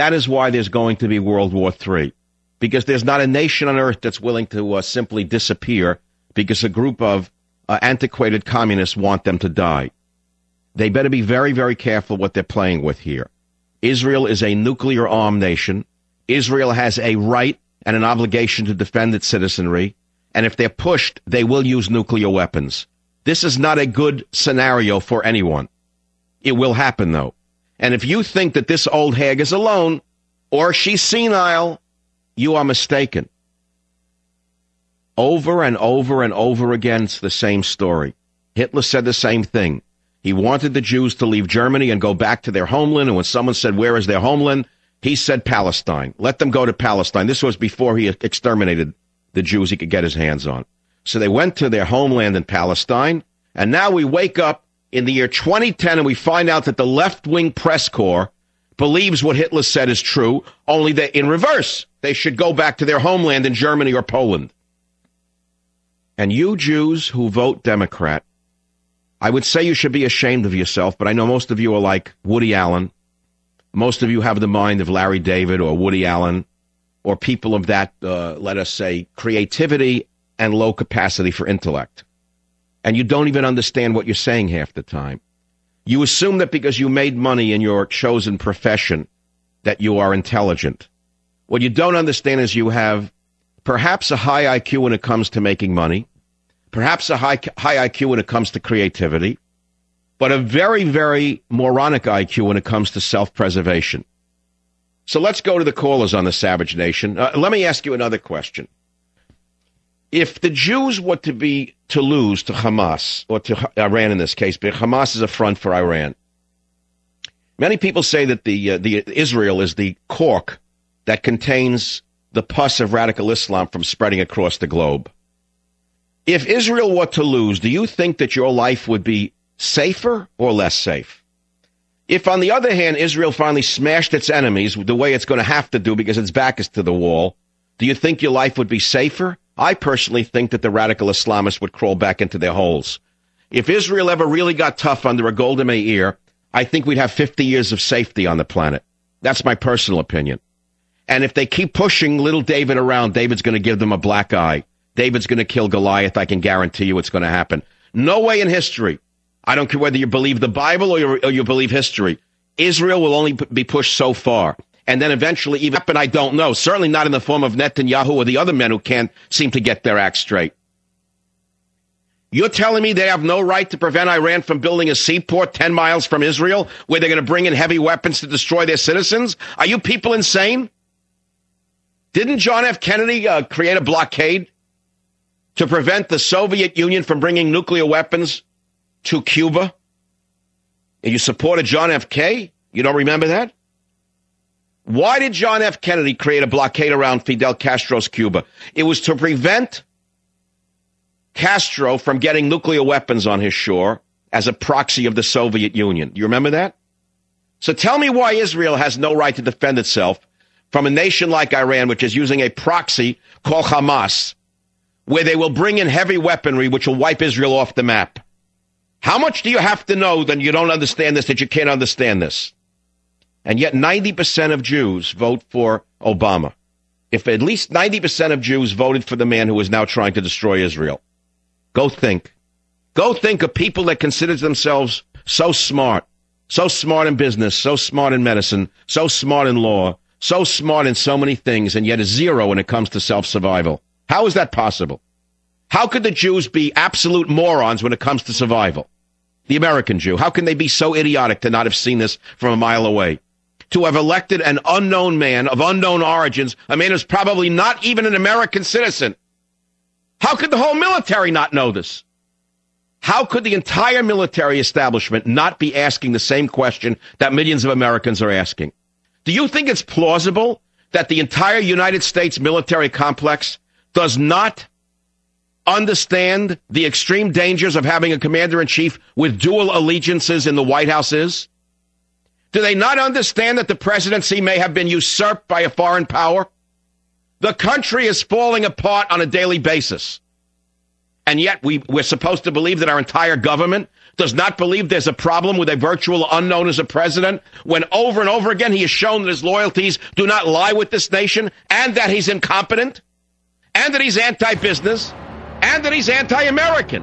That is why there's going to be World War III, because there's not a nation on earth that's willing to simply disappear because a group of antiquated communists want them to die. They better be very, very careful what they're playing with here. Israel is a nuclear-armed nation. Israel has a right and an obligation to defend its citizenry, and if they're pushed, they will use nuclear weapons. This is not a good scenario for anyone. It will happen, though. And if you think that this old hag is alone, or she's senile, you are mistaken. Over and over and over again, it's the same story. Hitler said the same thing. He wanted the Jews to leave Germany and go back to their homeland, and when someone said, where is their homeland? He said Palestine. Let them go to Palestine. This was before he exterminated the Jews he could get his hands on. So they went to their homeland in Palestine, and now we wake up in the year 2010 and we find out that the left-wing press corps believes what Hitler said is true, only that in reverse. They should go back to their homeland in Germany or Poland. And you Jews who vote Democrat, I would say you should be ashamed of yourself, but I know most of you are like Woody Allen. Most of you have the mind of Larry David or Woody Allen or people of that, let us say, creativity and low capacity for intellect. And you don't even understand what you're saying half the time. You assume that because you made money in your chosen profession that you are intelligent. What you don't understand is you have perhaps a high IQ when it comes to making money, perhaps a high IQ when it comes to creativity, but a very, very moronic IQ when it comes to self-preservation. So let's go to the callers on the Savage Nation. Let me ask you another question. If the Jews were to lose to Hamas, or to Iran in this case, but Hamas is a front for Iran, many people say that the Israel is the cork that contains the pus of radical Islam from spreading across the globe. If Israel were to lose, do you think that your life would be safer or less safe? If, on the other hand, Israel finally smashed its enemies the way it's going to have to do because its back is to the wall, do you think your life would be safer? I personally think that the radical Islamists would crawl back into their holes. If Israel ever really got tough under a Golda Meir, I think we'd have 50 years of safety on the planet. That's my personal opinion. And if they keep pushing little David around, David's going to give them a black eye. David's going to kill Goliath. I can guarantee you it's going to happen. No way in history. I don't care whether you believe the Bible or you believe history. Israel will only be pushed so far. And then eventually, even happen, I don't know. Certainly not in the form of Netanyahu or the other men who can't seem to get their act straight. You're telling me they have no right to prevent Iran from building a seaport 10 miles from Israel where they're going to bring in heavy weapons to destroy their citizens? Are you people insane? Didn't John F. Kennedy create a blockade to prevent the Soviet Union from bringing nuclear weapons to Cuba? And you supported John F. K? You don't remember that? Why did John F. Kennedy create a blockade around Fidel Castro's Cuba? It was to prevent Castro from getting nuclear weapons on his shore as a proxy of the Soviet Union. You remember that? So tell me why Israel has no right to defend itself from a nation like Iran, which is using a proxy called Hamas, where they will bring in heavy weaponry which will wipe Israel off the map. How much do you have to know that you don't understand this, that you can't understand this? And yet 90% of Jews vote for Obama. If at least 90% of Jews voted for the man who is now trying to destroy Israel. Go think. Go think of people that consider themselves so smart in business, so smart in medicine, so smart in law, so smart in so many things, and yet a zero when it comes to self-survival. How is that possible? How could the Jews be absolute morons when it comes to survival? The American Jew. How can they be so idiotic to not have seen this from a mile away? To have elected an unknown man of unknown origins, a man who's probably not even an American citizen. How could the whole military not know this? How could the entire military establishment not be asking the same question that millions of Americans are asking? Do you think it's plausible that the entire United States military complex does not understand the extreme dangers of having a commander-in-chief with dual allegiances in the White House is? Do they not understand that the presidency may have been usurped by a foreign power? The country is falling apart on a daily basis. And yet we're supposed to believe that our entire government does not believe there's a problem with a virtual unknown as a president, when over and over again he has shown that his loyalties do not lie with this nation, and that he's incompetent, and that he's anti-business, and that he's anti-American.